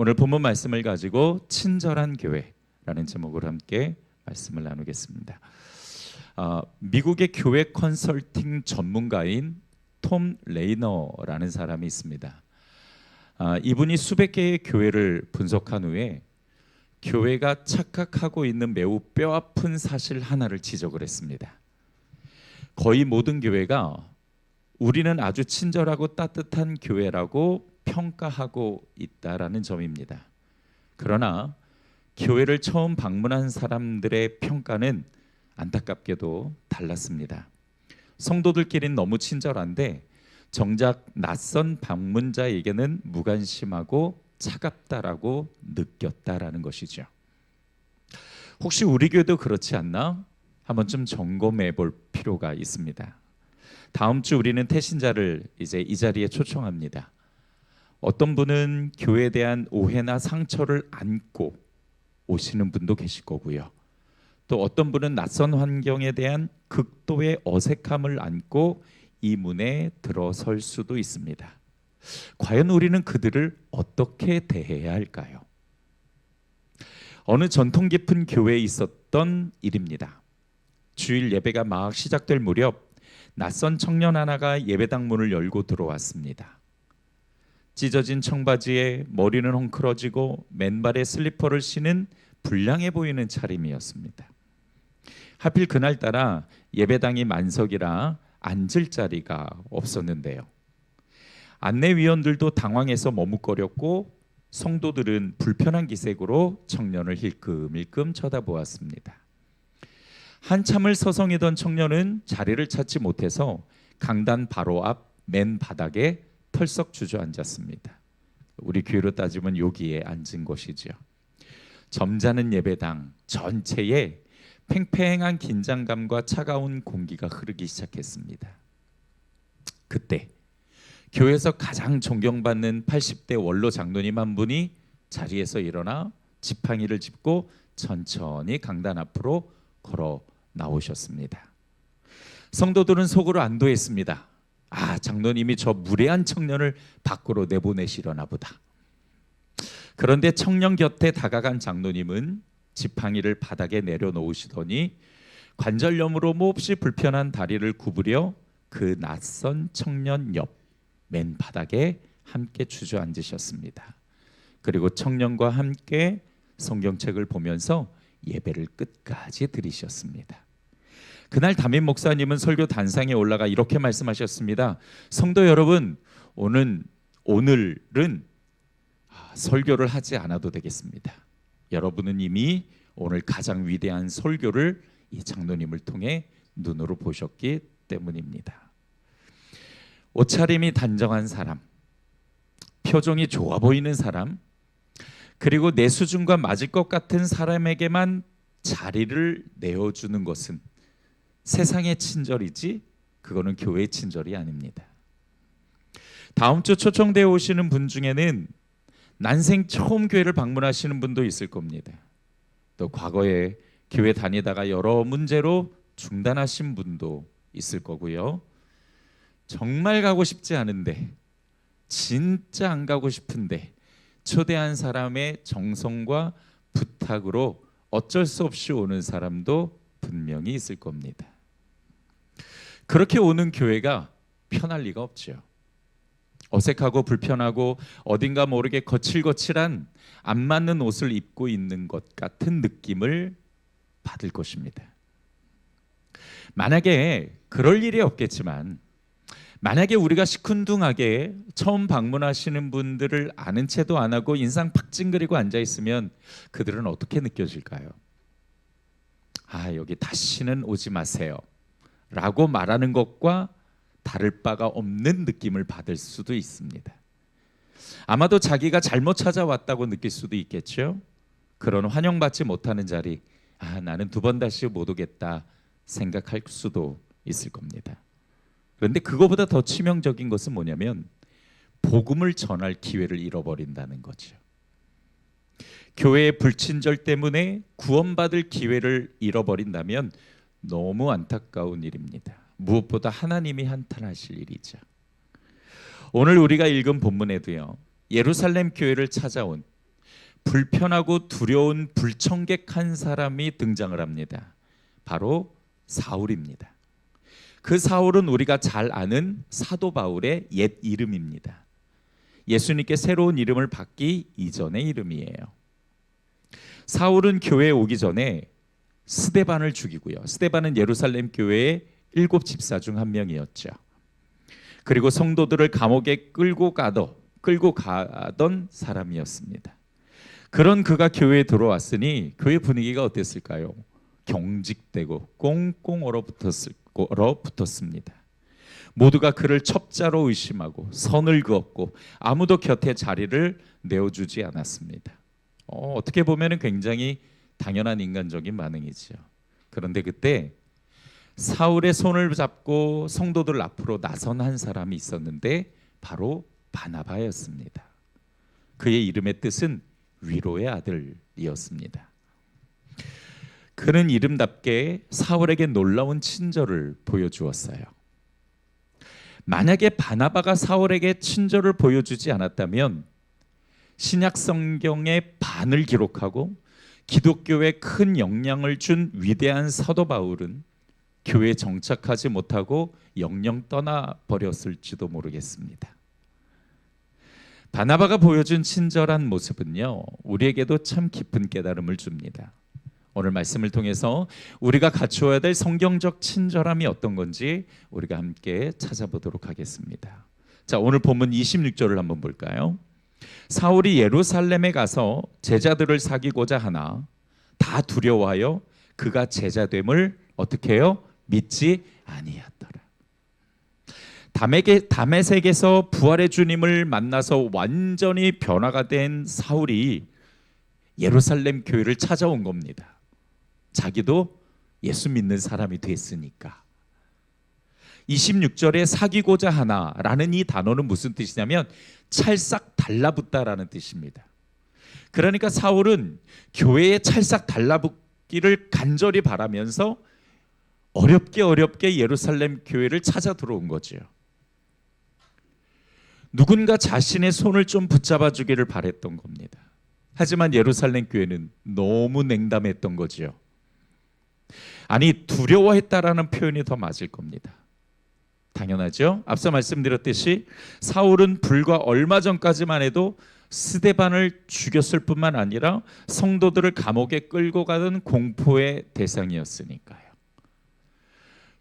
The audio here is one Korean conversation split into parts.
오늘 본문 말씀을 가지고 친절한 교회라는 제목으로 함께 말씀을 나누겠습니다. 미국의 교회 컨설팅 전문가인 톰 레이너라는 사람이 있습니다. 이분이 수백 개의 교회를 분석한 후에 교회가 착각하고 있는 매우 뼈아픈 사실 하나를 지적을 했습니다. 거의 모든 교회가 우리는 아주 친절하고 따뜻한 교회라고 평가하고 있다라는 점입니다. 그러나 교회를 처음 방문한 사람들의 평가는 안타깝게도 달랐습니다. 성도들끼리는 너무 친절한데 정작 낯선 방문자에게는 무관심하고 차갑다라고 느꼈다라는 것이죠. 혹시 우리 교회도 그렇지 않나? 한번 좀 점검해 볼 필요가 있습니다. 다음 주 우리는 태신자를 이제 이 자리에 초청합니다. 어떤 분은 교회에 대한 오해나 상처를 안고 오시는 분도 계실 거고요. 또 어떤 분은 낯선 환경에 대한 극도의 어색함을 안고 이 문에 들어설 수도 있습니다. 과연 우리는 그들을 어떻게 대해야 할까요? 어느 전통 깊은 교회에 있었던 일입니다. 주일 예배가 막 시작될 무렵 낯선 청년 하나가 예배당 문을 열고 들어왔습니다. 찢어진 청바지에 머리는 헝클어지고 맨발에 슬리퍼를 신은 불량해 보이는 차림이었습니다. 하필 그날따라 예배당이 만석이라 앉을 자리가 없었는데요. 안내위원들도 당황해서 머뭇거렸고 성도들은 불편한 기색으로 청년을 힐끔힐끔 쳐다보았습니다. 한참을 서성이던 청년은 자리를 찾지 못해서 강단 바로 앞 맨 바닥에 털썩 주저앉았습니다. 우리 교회로 따지면 여기에 앉은 것이죠. 점잖은 예배당 전체에 팽팽한 긴장감과 차가운 공기가 흐르기 시작했습니다. 그때 교회에서 가장 존경받는 80대 원로 장로님 한 분이 자리에서 일어나 지팡이를 짚고 천천히 강단 앞으로 걸어 나오셨습니다. 성도들은 속으로 안도했습니다. 장로님이 저 무례한 청년을 밖으로 내보내시려나 보다. 그런데 청년 곁에 다가간 장로님은 지팡이를 바닥에 내려놓으시더니 관절염으로 몹시 불편한 다리를 구부려 그 낯선 청년 옆 맨 바닥에 함께 주저앉으셨습니다. 그리고 청년과 함께 성경책을 보면서 예배를 끝까지 드리셨습니다. 그날 담임 목사님은 설교 단상에 올라가 이렇게 말씀하셨습니다. 성도 여러분, 오늘은 설교를 하지 않아도 되겠습니다. 여러분은 이미 오늘 가장 위대한 설교를 이 장로님을 통해 눈으로 보셨기 때문입니다. 옷차림이 단정한 사람, 표정이 좋아 보이는 사람, 그리고 내 수준과 맞을 것 같은 사람에게만 자리를 내어주는 것은 세상의 친절이지 그거는 교회의 친절이 아닙니다. 다음 주 초청되어 오시는 분 중에는 난생 처음 교회를 방문하시는 분도 있을 겁니다. 또 과거에 교회 다니다가 여러 문제로 중단하신 분도 있을 거고요. 정말 가고 싶지 않은데 진짜 안 가고 싶은데 초대한 사람의 정성과 부탁으로 어쩔 수 없이 오는 사람도 분명히 있을 겁니다. 그렇게 오는 교회가 편할 리가 없죠. 어색하고 불편하고 어딘가 모르게 거칠거칠한 안 맞는 옷을 입고 있는 것 같은 느낌을 받을 것입니다. 만약에 그럴 일이 없겠지만 만약에 우리가 시큰둥하게 처음 방문하시는 분들을 아는 채도 안 하고 인상 팍 찡그리고 앉아있으면 그들은 어떻게 느껴질까요? 여기 다시는 오지 마세요 라고 말하는 것과 다를 바가 없는 느낌을 받을 수도 있습니다. 아마도 자기가 잘못 찾아왔다고 느낄 수도 있겠죠. 그런 환영받지 못하는 자리, 나는 두 번 다시 못 오겠다 생각할 수도 있을 겁니다. 그런데 그거보다 더 치명적인 것은 뭐냐면 복음을 전할 기회를 잃어버린다는 거죠. 교회의 불친절 때문에 구원받을 기회를 잃어버린다면 너무 안타까운 일입니다. 무엇보다 하나님이 한탄하실 일이죠. 오늘 우리가 읽은 본문에도요, 예루살렘 교회를 찾아온 불편하고 두려운 불청객 한 사람이 등장을 합니다. 바로 사울입니다. 그 사울은 우리가 잘 아는 사도 바울의 옛 이름입니다. 예수님께 새로운 이름을 받기 이전의 이름이에요. 사울은 교회에 오기 전에 스데반을 죽이고요. 스데반은 예루살렘 교회의 7 집사 중 한 명이었죠. 그리고 성도들을 감옥에 끌고 가던 사람이었습니다. 그런 그가 교회에 들어왔으니 교회 분위기가 어땠을까요? 경직되고 꽁꽁 얼어붙었습니다. 모두가 그를 첩자로 의심하고 선을 그었고 아무도 곁에 자리를 내어주지 않았습니다. 어떻게 보면 굉장히 당연한 인간적인 반응이죠. 그런데 그때 사울의 손을 잡고 성도들 앞으로 나선 한 사람이 있었는데 바로 바나바였습니다. 그의 이름의 뜻은 위로의 아들이었습니다. 그는 이름답게 사울에게 놀라운 친절을 보여주었어요. 만약에 바나바가 사울에게 친절을 보여주지 않았다면 신약 성경의 반을 기록하고 기독교에 큰 영향을 준 위대한 사도 바울은 교회에 정착하지 못하고 영영 떠나버렸을지도 모르겠습니다. 바나바가 보여준 친절한 모습은요, 우리에게도 참 깊은 깨달음을 줍니다. 오늘 말씀을 통해서 우리가 갖추어야 될 성경적 친절함이 어떤 건지 우리가 함께 찾아보도록 하겠습니다. 자, 오늘 본문 26절을 한번 볼까요? 사울이 예루살렘에 가서 제자들을 사귀고자 하나 다 두려워하여 그가 제자됨을 어떻게 해요? 믿지 아니하더라. 다메섹에서 부활의 주님을 만나서 완전히 변화가 된 사울이 예루살렘 교회를 찾아온 겁니다. 자기도 예수 믿는 사람이 됐으니까. 26절에 사귀고자 하나라는 이 단어는 무슨 뜻이냐면 찰싹 달라붙다라는 뜻입니다. 그러니까 사울은 교회에 찰싹 달라붙기를 간절히 바라면서 어렵게 예루살렘 교회를 찾아 들어온 거죠. 누군가 자신의 손을 좀 붙잡아 주기를 바랬던 겁니다. 하지만 예루살렘 교회는 너무 냉담했던 거지요. 아니, 두려워했다라는 표현이 더 맞을 겁니다. 당연하죠. 앞서 말씀드렸듯이 사울은 불과 얼마 전까지만 해도 스데반을 죽였을 뿐만 아니라 성도들을 감옥에 끌고 가던 공포의 대상이었으니까요.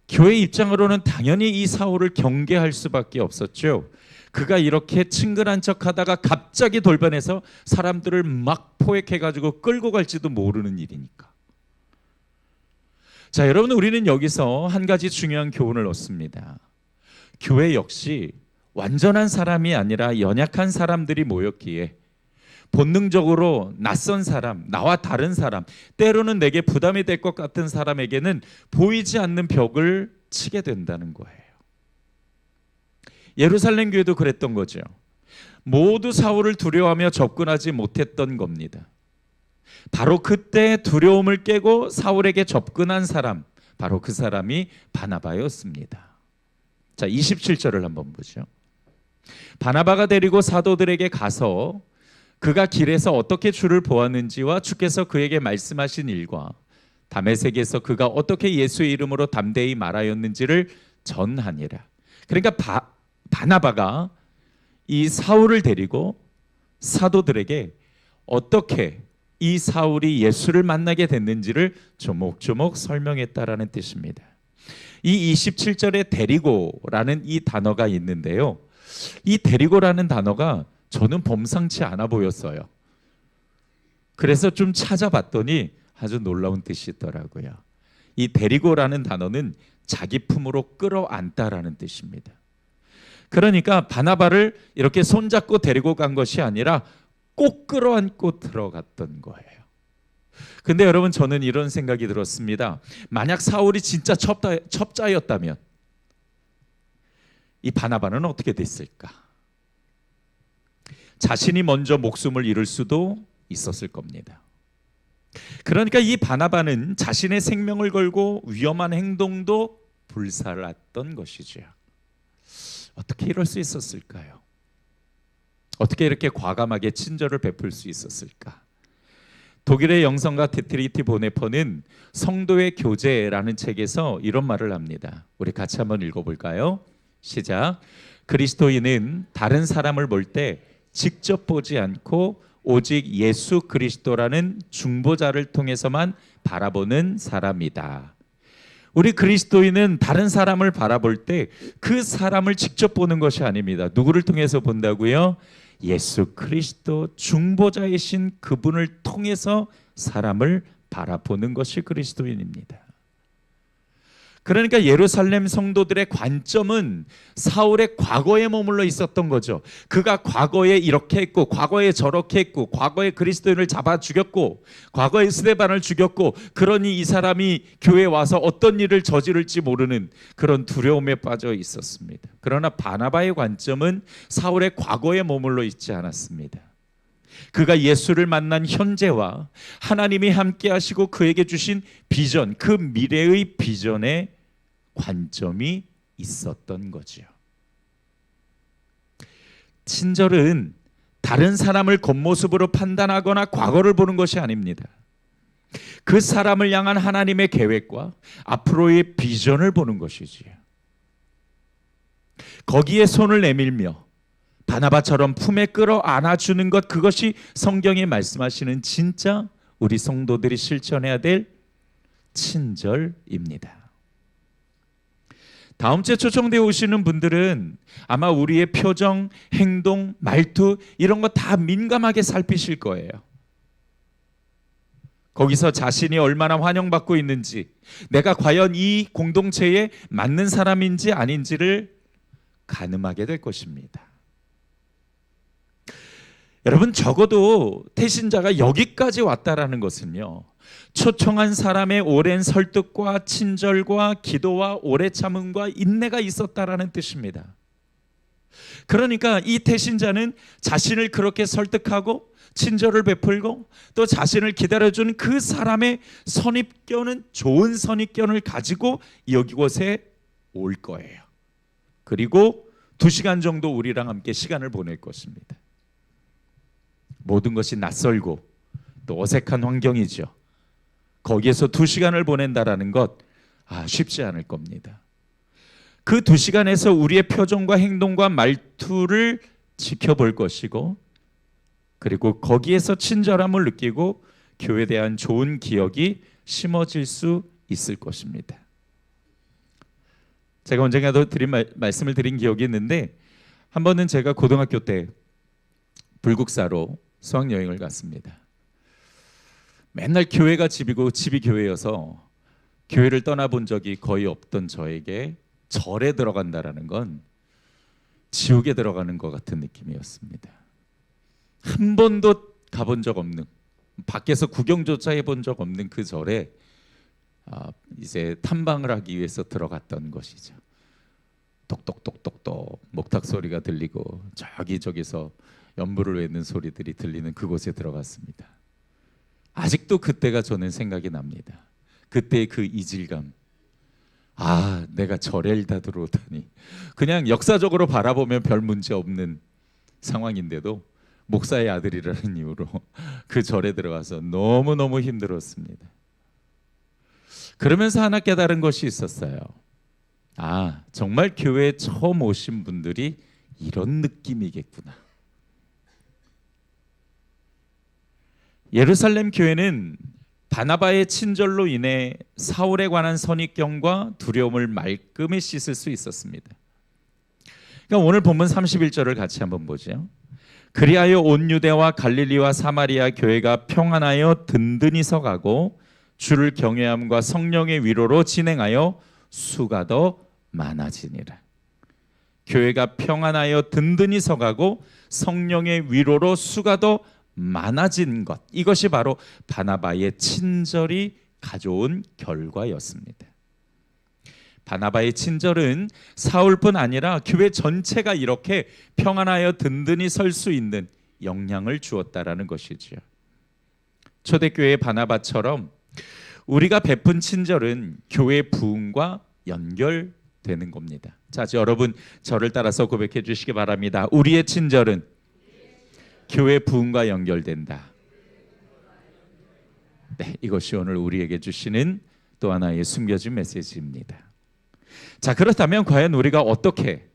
교회 입장으로는 당연히 이 사울을 경계할 수밖에 없었죠. 그가 이렇게 친근한 척하다가 갑자기 돌변해서 사람들을 막 포획해가지고 끌고 갈지도 모르는 일이니까. 자, 여러분, 우리는 여기서 한 가지 중요한 교훈을 얻습니다. 교회 역시 완전한 사람이 아니라 연약한 사람들이 모였기에 본능적으로 낯선 사람, 나와 다른 사람, 때로는 내게 부담이 될 것 같은 사람에게는 보이지 않는 벽을 치게 된다는 거예요. 예루살렘 교회도 그랬던 거죠. 모두 사울을 두려워하며 접근하지 못했던 겁니다. 바로 그때 두려움을 깨고 사울에게 접근한 사람, 바로 그 사람이 바나바였습니다. 자, 27절을 한번 보죠. 바나바가 데리고 사도들에게 가서 그가 길에서 어떻게 주를 보았는지와 주께서 그에게 말씀하신 일과 다메섹에서 그가 어떻게 예수의 이름으로 담대히 말하였는지를 전하니라. 그러니까 바나바가 이 사울을 데리고 사도들에게 어떻게 이 사울이 예수를 만나게 됐는지를 조목조목 설명했다라는 뜻입니다. 이 27절에 데리고라는 이 단어가 있는데요. 이 데리고라는 단어가 저는 범상치 않아 보였어요. 그래서 좀 찾아봤더니 아주 놀라운 뜻이 있더라고요. 이 데리고라는 단어는 자기 품으로 끌어안다라는 뜻입니다. 그러니까 바나바를 이렇게 손잡고 데리고 간 것이 아니라 꼭 끌어안고 들어갔던 거예요. 근데 여러분, 저는 이런 생각이 들었습니다. 만약 사울이 진짜 첩자였다면 이 바나바는 어떻게 됐을까? 자신이 먼저 목숨을 잃을 수도 있었을 겁니다. 그러니까 이 바나바는 자신의 생명을 걸고 위험한 행동도 불살랐던 것이죠. 어떻게 이럴 수 있었을까요? 어떻게 이렇게 과감하게 친절을 베풀 수 있었을까? 독일의 영성가 디트리히 보네퍼는 성도의 교제라는 책에서 이런 말을 합니다. 우리 같이 한번 읽어볼까요? 시작. 그리스도인은 다른 사람을 볼 때 직접 보지 않고 오직 예수 그리스도라는 중보자를 통해서만 바라보는 사람이다. 우리 그리스도인은 다른 사람을 바라볼 때 그 사람을 직접 보는 것이 아닙니다. 누구를 통해서 본다고요? 예수 그리스도 중보자이신 그분을 통해서 사람을 바라보는 것이 그리스도인입니다. 그러니까 예루살렘 성도들의 관점은 사울의 과거에 머물러 있었던 거죠. 그가 과거에 이렇게 했고, 과거에 저렇게 했고, 과거에 그리스도인을 잡아 죽였고, 과거에 스데반을 죽였고, 그러니 이 사람이 교회에 와서 어떤 일을 저지를지 모르는 그런 두려움에 빠져 있었습니다. 그러나 바나바의 관점은 사울의 과거에 머물러 있지 않았습니다. 그가 예수를 만난 현재와 하나님이 함께 하시고 그에게 주신 비전, 그 미래의 비전에 관점이 있었던 거죠. 친절은 다른 사람을 겉모습으로 판단하거나 과거를 보는 것이 아닙니다. 그 사람을 향한 하나님의 계획과 앞으로의 비전을 보는 것이지요. 거기에 손을 내밀며 바나바처럼 품에 끌어 안아주는 것, 그것이 성경이 말씀하시는 진짜 우리 성도들이 실천해야 될 친절입니다. 다음 주에 초청되어 오시는 분들은 아마 우리의 표정, 행동, 말투 이런 거 다 민감하게 살피실 거예요. 거기서 자신이 얼마나 환영받고 있는지, 내가 과연 이 공동체에 맞는 사람인지 아닌지를 가늠하게 될 것입니다. 여러분, 적어도 태신자가 여기까지 왔다라는 것은요, 초청한 사람의 오랜 설득과 친절과 기도와 오래 참음과 인내가 있었다라는 뜻입니다. 그러니까 이 태신자는 자신을 그렇게 설득하고 친절을 베풀고 또 자신을 기다려준 그 사람의 선입견은 좋은 선입견을 가지고 여기 곳에 올 거예요. 그리고 2시간 정도 우리랑 함께 시간을 보낼 것입니다. 모든 것이 낯설고 또 어색한 환경이죠. 거기에서 2시간을 보낸다라는 것 쉽지 않을 겁니다. 그 2시간에서 우리의 표정과 행동과 말투를 지켜볼 것이고, 그리고 거기에서 친절함을 느끼고 교회에 대한 좋은 기억이 심어질 수 있을 것입니다. 제가 언젠가도 말씀을 드린 기억이 있는데, 한 번은 제가 고등학교 때 불국사로 수학여행을 갔습니다. 맨날 교회가 집이고 집이 교회여서 교회를 떠나본 적이 거의 없던 저에게 절에 들어간다라는 건 지옥에 들어가는 것 같은 느낌이었습니다. 한 번도 가본 적 없는, 밖에서 구경조차 해본 적 없는 그 절에 이제 탐방을 하기 위해서 들어갔던 것이죠. 똑똑똑똑똑 목탁 소리가 들리고 저기서 연불을 외는 소리들이 들리는 그곳에 들어갔습니다. 아직도 그때가 저는 생각이 납니다. 그때의 그 이질감. 내가 절에 다 들어오다니. 그냥 역사적으로 바라보면 별 문제 없는 상황인데도 목사의 아들이라는 이유로 그 절에 들어가서 너무너무 힘들었습니다. 그러면서 하나 깨달은 것이 있었어요. 정말 교회에 처음 오신 분들이 이런 느낌이겠구나. 예루살렘 교회는 바나바의 친절로 인해 사울에 관한 선입견과 두려움을 말끔히 씻을 수 있었습니다. 그러니까 오늘 본문 31절을 같이 한번 보죠. 그리하여 온 유대와 갈릴리와 사마리아 교회가 평안하여 든든히 서가고 주를 경외함과 성령의 위로로 진행하여 수가 더 많아지니라. 교회가 평안하여 든든히 서가고 성령의 위로로 수가 더 많아진 것, 이것이 바로 바나바의 친절이 가져온 결과였습니다. 바나바의 친절은 사울뿐 아니라 교회 전체가 이렇게 평안하여 든든히 설 수 있는 영향을 주었다라는 것이지요. 초대교회의 바나바처럼 우리가 베푼 친절은 교회 부흥과 연결되는 겁니다. 자, 여러분 저를 따라서 고백해 주시기 바랍니다. 우리의 친절은 교회 부흥과 연결된다. 네, 이것이 오늘 우리에게 주시는 또 하나의 숨겨진 메시지입니다. 자, 그렇다면 과연 우리가 어떻게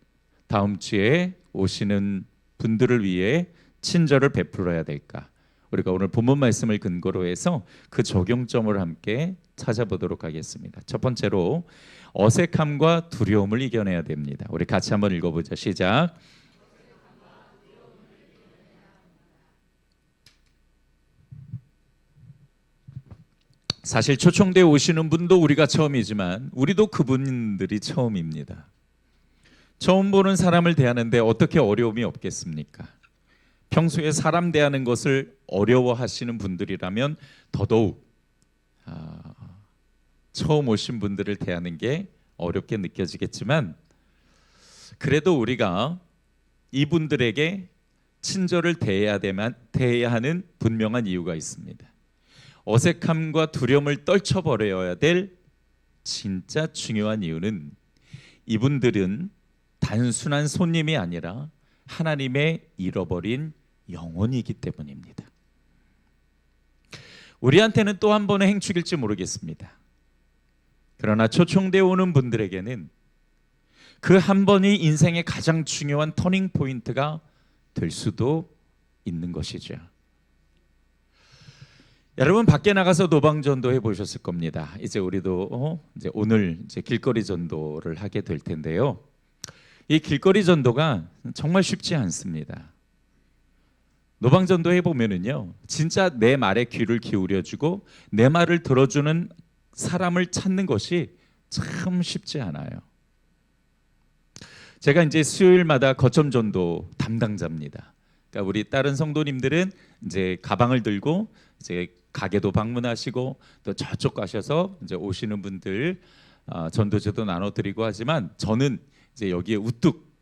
다음 주에 오시는 분들을 위해 친절을 베풀어야 될까? 우리가 오늘 본문 말씀을 근거로 해서 그 적용점을 함께 찾아보도록 하겠습니다. 첫 번째로 어색함과 두려움을 이겨내야 됩니다. 우리 같이 한번 읽어보죠. 시작. 사실 초청대에 오시는 분도 우리가 처음이지만 우리도 그분들이 처음입니다. 처음 보는 사람을 대하는데 어떻게 어려움이 없겠습니까? 평소에 사람 대하는 것을 어려워하시는 분들이라면 더더욱 처음 오신 분들을 대하는 게 어렵게 느껴지겠지만, 그래도 우리가 이분들에게 친절을 대해야 하는 분명한 이유가 있습니다. 어색함과 두려움을 떨쳐버려야 될 진짜 중요한 이유는 이분들은 단순한 손님이 아니라 하나님의 잃어버린 영혼이기 때문입니다. 우리한테는 또 한 번의 행축일지 모르겠습니다. 그러나 초청되어 오는 분들에게는 그 한 번이 인생의 가장 중요한 터닝 포인트가 될 수도 있는 것이죠. 여러분 밖에 나가서 노방전도 해보셨을 겁니다. 이제 우리도 이제 오늘 이제 길거리 전도를 하게 될 텐데요. 이 길거리 전도가 정말 쉽지 않습니다. 노방전도 해보면은요, 진짜 내 말에 귀를 기울여주고 내 말을 들어주는 사람을 찾는 것이 참 쉽지 않아요. 제가 이제 수요일마다 거점 전도 담당자입니다. 그러니까 우리 다른 성도님들은 이제 가방을 들고 이제 가게도 방문하시고 또 저쪽 가셔서 이제 오시는 분들 전도제도 나눠드리고 하지만 저는 이제 여기에 우뚝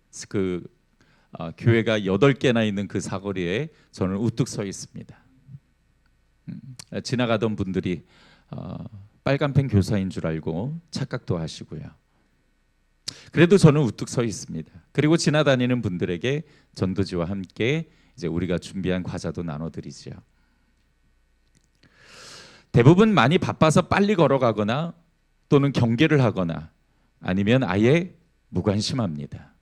교회가 8개나 있는 그 사거리에 저는 우뚝 서 있습니다. 지나가던 분들이 빨간펜 교사인 줄 알고 착각도 하시고요. 그래도 저는 우뚝 서 있습니다. 그리고 지나다니는 분들에게 전도지와 함께 이제 우리가 준비한 과자도 나눠드리죠. 대부분 많이 바빠서 빨리 걸어가거나 또는 경계를 하거나 아니면 아예 무관심합니다.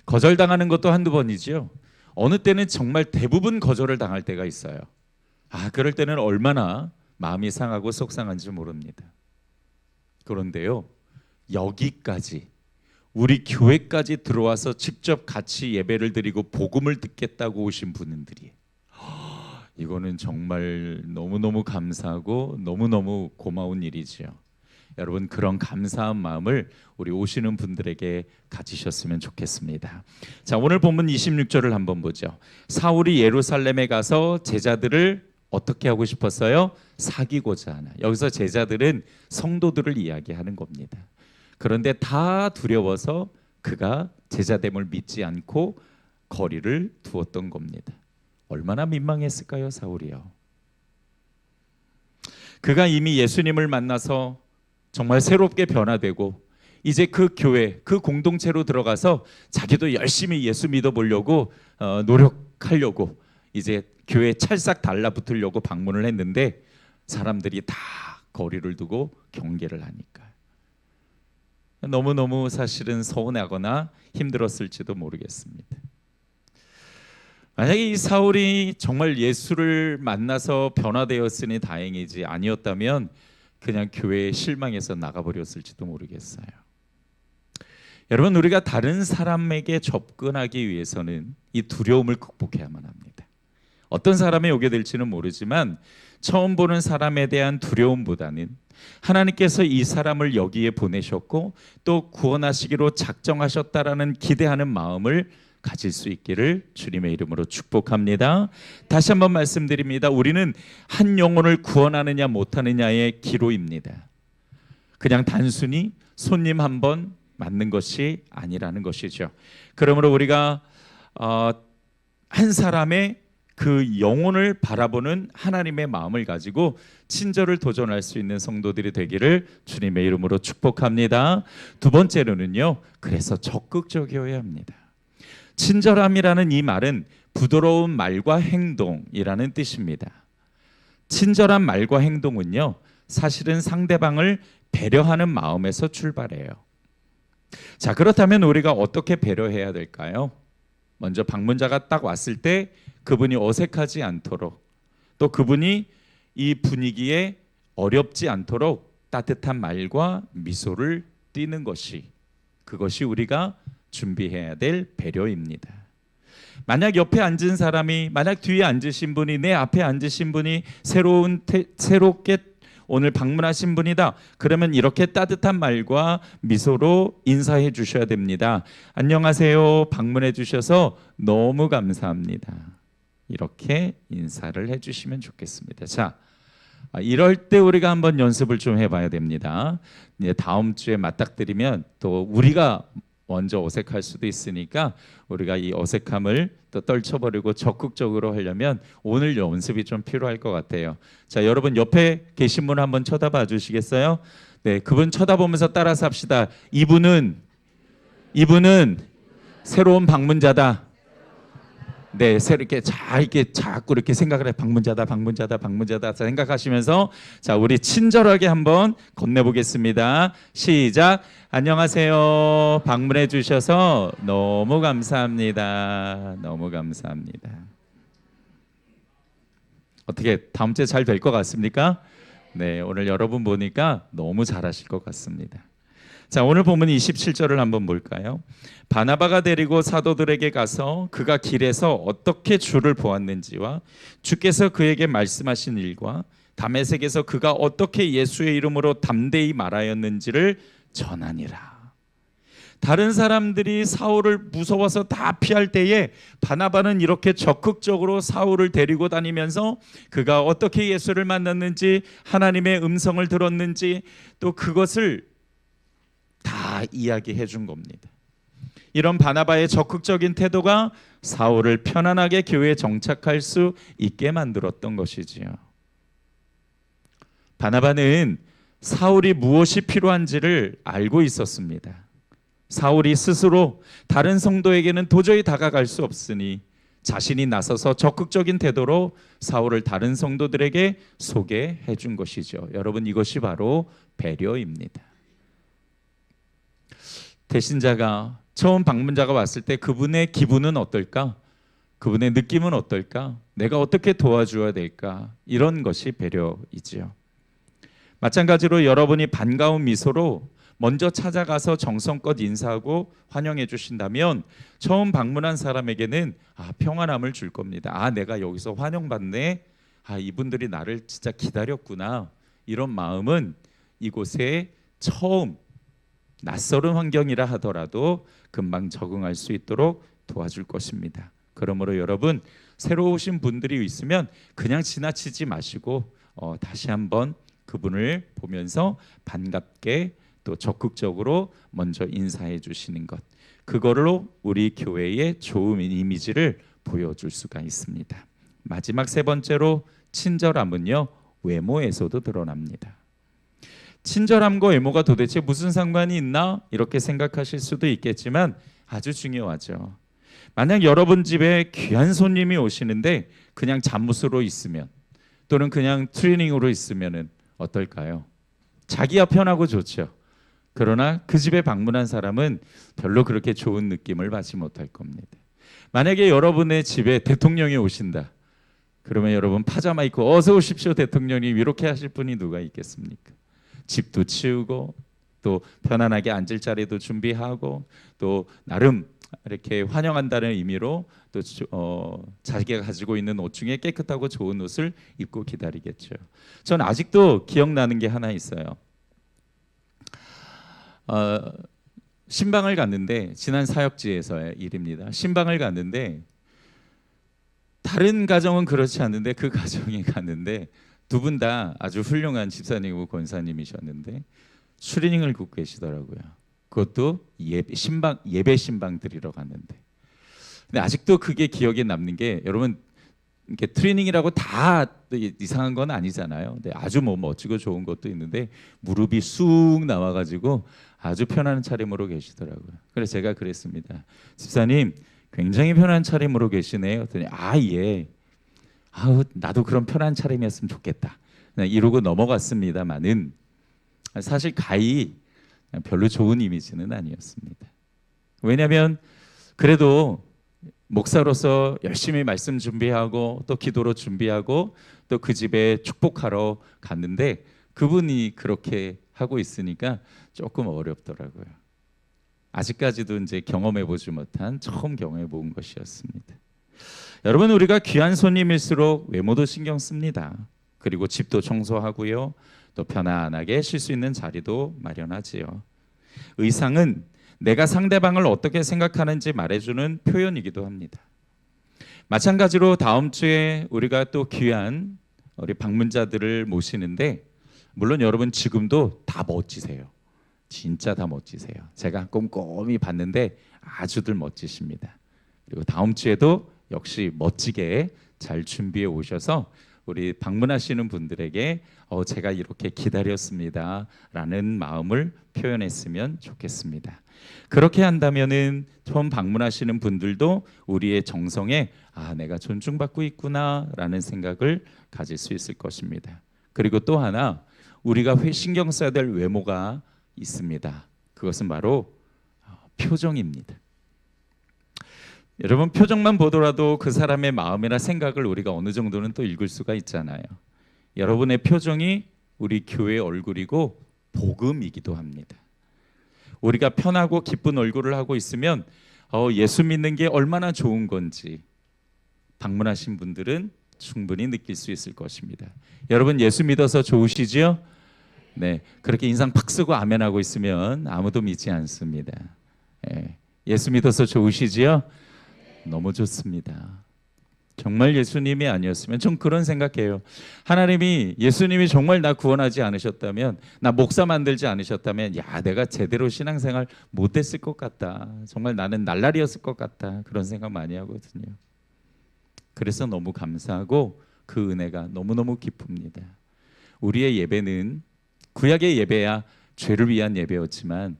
거절당하는 것도 한두 번이지요. 어느 때는 정말 대부분 거절을 당할 때가 있어요. 그럴 때는 얼마나 마음이 상하고 속상한지 모릅니다. 그런데요, 여기까지 우리 교회까지 들어와서 직접 같이 예배를 드리고 복음을 듣겠다고 오신 분들이 이거는 정말 너무너무 감사하고 너무너무 고마운 일이지요. 여러분 그런 감사한 마음을 우리 오시는 분들에게 가지셨으면 좋겠습니다. 자, 오늘 본문 26절을 한번 보죠. 사울이 예루살렘에 가서 제자들을 어떻게 하고 싶었어요? 사귀고자 하나. 여기서 제자들은 성도들을 이야기하는 겁니다. 그런데 다 두려워서 그가 제자됨을 믿지 않고 거리를 두었던 겁니다. 얼마나 민망했을까요, 사울이요. 그가 이미 예수님을 만나서 정말 새롭게 변화되고 이제 그 교회, 그 공동체로 들어가서 자기도 열심히 예수 믿어보려고 노력하려고 이제 교회에 찰싹 달라붙으려고 방문을 했는데 사람들이 다 거리를 두고 경계를 하니까 너무너무 사실은 서운하거나 힘들었을지도 모르겠습니다. 만약에 이 사울이 정말 예수를 만나서 변화되었으니 다행이지 아니었다면 그냥 교회에 실망해서 나가버렸을지도 모르겠어요. 여러분 우리가 다른 사람에게 접근하기 위해서는 이 두려움을 극복해야만 합니다. 어떤 사람이 오게 될지는 모르지만 처음 보는 사람에 대한 두려움보다는 하나님께서 이 사람을 여기에 보내셨고 또 구원하시기로 작정하셨다라는 기대하는 마음을 가질 수 있기를 주님의 이름으로 축복합니다. 다시 한번 말씀드립니다. 우리는 한 영혼을 구원하느냐 못하느냐의 기로입니다. 그냥 단순히 손님 한 번 맞는 것이 아니라는 것이죠. 그러므로 우리가 한 사람의 그 영혼을 바라보는 하나님의 마음을 가지고 친절을 도전할 수 있는 성도들이 되기를 주님의 이름으로 축복합니다. 두 번째로는요, 그래서 적극적이어야 합니다. 친절함이라는 이 말은 부드러운 말과 행동이라는 뜻입니다. 친절한 말과 행동은요, 사실은 상대방을 배려하는 마음에서 출발해요. 자, 그렇다면 우리가 어떻게 배려해야 될까요? 먼저 방문자가 딱 왔을 때 그분이 어색하지 않도록, 또 그분이 이 분위기에 어렵지 않도록 따뜻한 말과 미소를 띠는 것이, 그것이 우리가 준비해야 될 배려입니다. 만약 옆에 앉은 사람이, 만약 뒤에 앉으신 분이, 내 앞에 앉으신 분이 새롭게 오늘 방문하신 분이다, 그러면 이렇게 따뜻한 말과 미소로 인사해 주셔야 됩니다. 안녕하세요, 방문해 주셔서 너무 감사합니다. 이렇게 인사를 해 주시면 좋겠습니다. 자, 이럴 때 우리가 한번 연습을 좀 해봐야 됩니다. 이제 다음 주에 맞닥뜨리면 또 우리가 먼저 어색할 수도 있으니까 우리가 이 어색함을 또 떨쳐버리고 적극적으로 하려면 오늘 연습이 좀 필요할 것 같아요. 자, 여러분 옆에 계신 분 한번 쳐다봐 주시겠어요? 네, 그분 쳐다보면서 따라서 합시다. 이분은 새로운 방문자다. 네, 이렇게 자꾸 이렇게 생각을 해. 방문자다 생각하시면서, 자, 우리 친절하게 한번 건네보겠습니다. 시작. 안녕하세요. 방문해 주셔서 너무 감사합니다. 너무 감사합니다. 어떻게 다음 주에 잘 될 것 같습니까? 네, 오늘 여러분 보니까 너무 잘하실 것 같습니다. 자, 오늘 본문 27절을 한번 볼까요? 바나바가 데리고 사도들에게 가서 그가 길에서 어떻게 주를 보았는지와 주께서 그에게 말씀하신 일과 다메섹에서 그가 어떻게 예수의 이름으로 담대히 말하였는지를 전하니라. 다른 사람들이 사울을 무서워서 다 피할 때에 바나바는 이렇게 적극적으로 사울을 데리고 다니면서 그가 어떻게 예수를 만났는지, 하나님의 음성을 들었는지, 또 그것을 다 이야기해 준 겁니다. 이런 바나바의 적극적인 태도가 사울을 편안하게 교회에 정착할 수 있게 만들었던 것이지요. 바나바는 사울이 무엇이 필요한지를 알고 있었습니다. 사울이 스스로 다른 성도에게는 도저히 다가갈 수 없으니 자신이 나서서 적극적인 태도로 사울을 다른 성도들에게 소개해 준 것이죠. 여러분, 이것이 바로 배려입니다. 대신자가, 처음 방문자가 왔을 때 그분의 기분은 어떨까? 그분의 느낌은 어떨까? 내가 어떻게 도와줘야 될까? 이런 것이 배려이지요. 마찬가지로 여러분이 반가운 미소로 먼저 찾아가서 정성껏 인사하고 환영해 주신다면 처음 방문한 사람에게는 평안함을 줄 겁니다. 내가 여기서 환영받네. 이분들이 나를 진짜 기다렸구나. 이런 마음은 이곳에 처음 낯설은 환경이라 하더라도 금방 적응할 수 있도록 도와줄 것입니다. 그러므로 여러분, 새로 오신 분들이 있으면 그냥 지나치지 마시고 다시 한번 그분을 보면서 반갑게 또 적극적으로 먼저 인사해 주시는 것, 그거로 우리 교회의 좋은 이미지를 보여줄 수가 있습니다. 마지막 세 번째로, 친절함은요, 외모에서도 드러납니다. 친절함과 외모가 도대체 무슨 상관이 있나? 이렇게 생각하실 수도 있겠지만 아주 중요하죠. 만약 여러분 집에 귀한 손님이 오시는데 그냥 잠옷으로 있으면, 또는 그냥 트레이닝으로 있으면 어떨까요? 자기야 편하고 좋죠. 그러나 그 집에 방문한 사람은 별로 그렇게 좋은 느낌을 받지 못할 겁니다. 만약에 여러분의 집에 대통령이 오신다, 그러면 여러분 파자마 입고 어서 오십시오 대통령님, 이렇게 하실 분이 누가 있겠습니까? 집도 치우고 또 편안하게 앉을 자리도 준비하고 또 나름 이렇게 환영한다는 의미로 또 자기가 가지고 있는 옷 중에 깨끗하고 좋은 옷을 입고 기다리겠죠. 전 아직도 기억나는 게 하나 있어요. 신방을 갔는데, 지난 사역지에서의 일입니다. 신방을 갔는데 다른 가정은 그렇지 않는데 그 가정에 갔는데 두 분 다 아주 훌륭한 집사님이고 권사님이셨는데 추리닝을 굽고 계시더라고요. 그것도 예배 신방 드리러 갔는데. 근데 아직도 그게 기억에 남는 게, 여러분 이렇게 트레이닝이라고 다 이상한 건 아니잖아요. 근데 아주 멋지고 좋은 것도 있는데 무릎이 쑥 나와가지고 아주 편안한 차림으로 계시더라고요. 그래서 제가 그랬습니다. 집사님 굉장히 편한 차림으로 계시네요. 그랬더니 예. 아우 나도 그런 편한 차림이었으면 좋겠다 그냥 이러고 넘어갔습니다만은 사실 가히 별로 좋은 이미지는 아니었습니다. 왜냐하면 그래도 목사로서 열심히 말씀 준비하고 또 기도로 준비하고 또 그 집에 축복하러 갔는데 그분이 그렇게 하고 있으니까 조금 어렵더라고요. 아직까지도 이제 경험해 보지 못한 처음 경험해 본 것이었습니다. 여러분 우리가 귀한 손님일수록 외모도 신경 씁니다. 그리고 집도 청소하고요. 또 편안하게 쉴 수 있는 자리도 마련하지요. 의상은 내가 상대방을 어떻게 생각하는지 말해주는 표현이기도 합니다. 마찬가지로 다음 주에 우리가 또 귀한 우리 방문자들을 모시는데 물론 여러분 지금도 다 멋지세요. 진짜 다 멋지세요. 제가 꼼꼼히 봤는데 아주들 멋지십니다. 그리고 다음 주에도 역시 멋지게 잘 준비해 오셔서 우리 방문하시는 분들에게 제가 이렇게 기다렸습니다 라는 마음을 표현했으면 좋겠습니다. 그렇게 한다면은 처음 방문하시는 분들도 우리의 정성에 내가 존중받고 있구나 라는 생각을 가질 수 있을 것입니다. 그리고 또 하나 우리가 신경 써야 될 외모가 있습니다. 그것은 바로 표정입니다. 여러분 표정만 보더라도 그 사람의 마음이나 생각을 우리가 어느 정도는 또 읽을 수가 있잖아요. 여러분의 표정이 우리 교회의 얼굴이고 복음이기도 합니다. 우리가 편하고 기쁜 얼굴을 하고 있으면 예수 믿는 게 얼마나 좋은 건지 방문하신 분들은 충분히 느낄 수 있을 것입니다. 여러분 예수 믿어서 좋으시지요? 네, 그렇게 인상 팍 쓰고 아멘하고 있으면 아무도 믿지 않습니다. 예수 믿어서 좋으시지요? 너무 좋습니다. 정말 예수님이 아니었으면 전 그런 생각해요. 하나님이 예수님이 정말 나 구원하지 않으셨다면 나 목사 만들지 않으셨다면 내가 제대로 신앙생활 못했을 것 같다. 정말 나는 날라리였을 것 같다. 그런 생각 많이 하거든요. 그래서 너무 감사하고 그 은혜가 너무너무 기쁩니다. 우리의 예배는 구약의 예배야 죄를 위한 예배였지만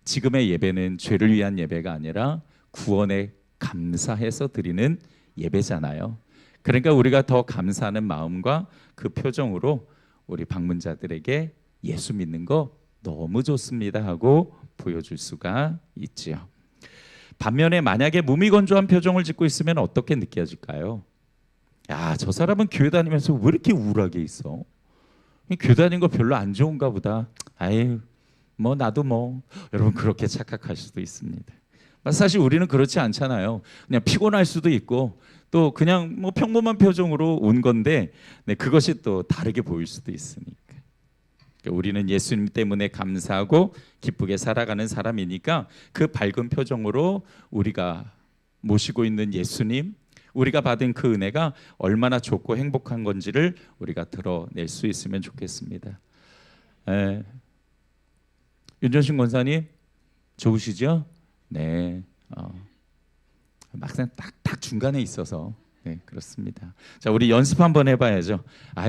지금의 예배는 죄를 위한 예배가 아니라 구원에 감사해서 드리는 예배잖아요. 그러니까 우리가 더 감사하는 마음과 그 표정으로 우리 방문자들에게 예수 믿는 거 너무 좋습니다 하고 보여줄 수가 있지요. 반면에 만약에 무미건조한 표정을 짓고 있으면 어떻게 느껴질까요? 저 사람은 교회 다니면서 왜 이렇게 우울하게 있어? 교회 다니는 거 별로 안 좋은가 보다. 나도 여러분 그렇게 착각할 수도 있습니다. 사실 우리는 그렇지 않잖아요. 그냥 피곤할 수도 있고 또 그냥 평범한 표정으로 온 건데 그것이 또 다르게 보일 수도 있으니까. 우리는 예수님 때문에 감사하고 기쁘게 살아가는 사람이니까 그 밝은 표정으로 우리가 모시고 있는 예수님, 우리가 받은 그 은혜가 얼마나 좋고 행복한 건지를 우리가 드러낼 수 있으면 좋겠습니다. 윤전신 권사님 좋으시죠? 네, 막상 딱 중간에 있어서 그렇습니다. 자, 우리 연습 한번 해봐야죠.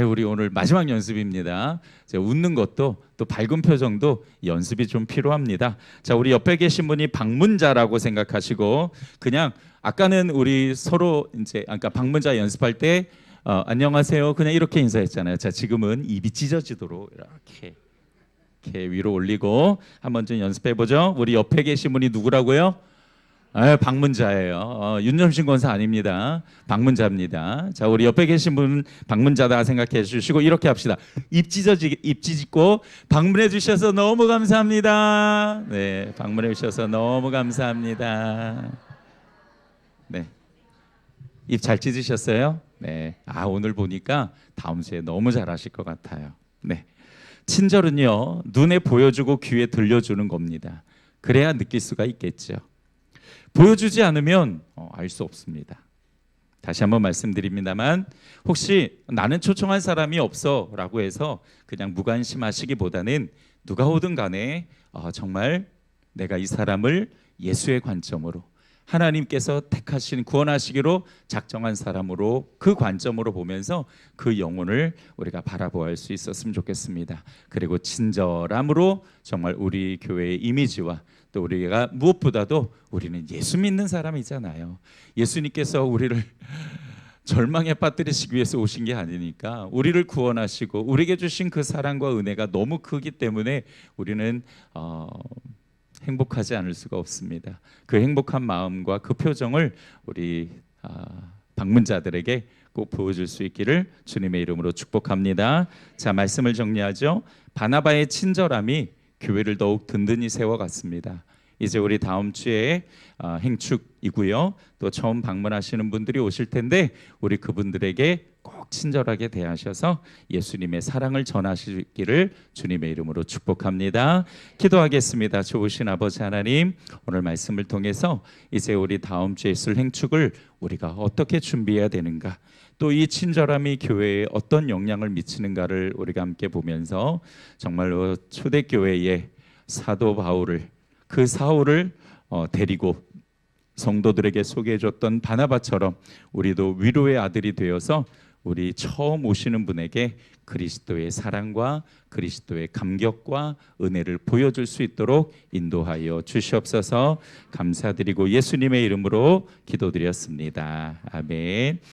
우리 오늘 마지막 연습입니다. 웃는 것도 또 밝은 표정도 연습이 좀 필요합니다. 자, 우리 옆에 계신 분이 방문자라고 생각하시고 그냥 아까는 우리 서로 아까 방문자 연습할 때 안녕하세요 그냥 이렇게 인사했잖아요. 자, 지금은 입이 찢어지도록 이렇게 위로 올리고 한번 좀 연습해 보죠. 우리 옆에 계신 분이 누구라고요? 방문자예요. 윤점신 권사 아닙니다. 방문자입니다. 자, 우리 옆에 계신 분 방문자다 생각해 주시고 이렇게 합시다. 입 찢고 방문해 주셔서 너무 감사합니다. 네, 방문해 주셔서 너무 감사합니다. 네, 입 잘 찢으셨어요? 네, 오늘 보니까 다음 주에 너무 잘하실 것 같아요. 네, 친절은요 눈에 보여주고 귀에 들려주는 겁니다. 그래야 느낄 수가 있겠죠. 보여주지 않으면 알 수 없습니다. 다시 한번 말씀드립니다만 혹시 나는 초청한 사람이 없어 라고 해서 그냥 무관심하시기보다는 누가 오든 간에 정말 내가 이 사람을 예수의 관점으로 하나님께서 택하신 구원하시기로 작정한 사람으로 그 관점으로 보면서 그 영혼을 우리가 바라보아할 수 있었으면 좋겠습니다. 그리고 친절함으로 정말 우리 교회의 이미지와 또 우리가 무엇보다도 우리는 예수 믿는 사람이잖아요. 예수님께서 우리를 절망에 빠뜨리시기 위해서 오신 게 아니니까 우리를 구원하시고 우리에게 주신 그 사랑과 은혜가 너무 크기 때문에 우리는 행복하지 않을 수가 없습니다. 그 행복한 마음과 그 표정을 우리 방문자들에게 꼭 보여줄 수 있기를 주님의 이름으로 축복합니다. 자, 말씀을 정리하죠. 바나바의 친절함이 교회를 더욱 든든히 세워갔습니다. 이제 우리 다음 주에 행축이고요. 또 처음 방문하시는 분들이 오실 텐데 우리 그분들에게 꼭 친절하게 대하셔서 예수님의 사랑을 전하시기를 주님의 이름으로 축복합니다. 기도하겠습니다. 좋으신 아버지 하나님, 오늘 말씀을 통해서 이제 우리 다음 주에 있을 행축을 우리가 어떻게 준비해야 되는가, 또 이 친절함이 교회에 어떤 영향을 미치는가를 우리가 함께 보면서 정말로 초대교회의 사도 바울을, 그 사울을 데리고 성도들에게 소개해줬던 바나바처럼 우리도 위로의 아들이 되어서 우리 처음 오시는 분에게 그리스도의 사랑과 그리스도의 감격과 은혜를 보여줄 수 있도록 인도하여 주시옵소서. 감사드리고 예수님의 이름으로 기도드렸습니다. 아멘.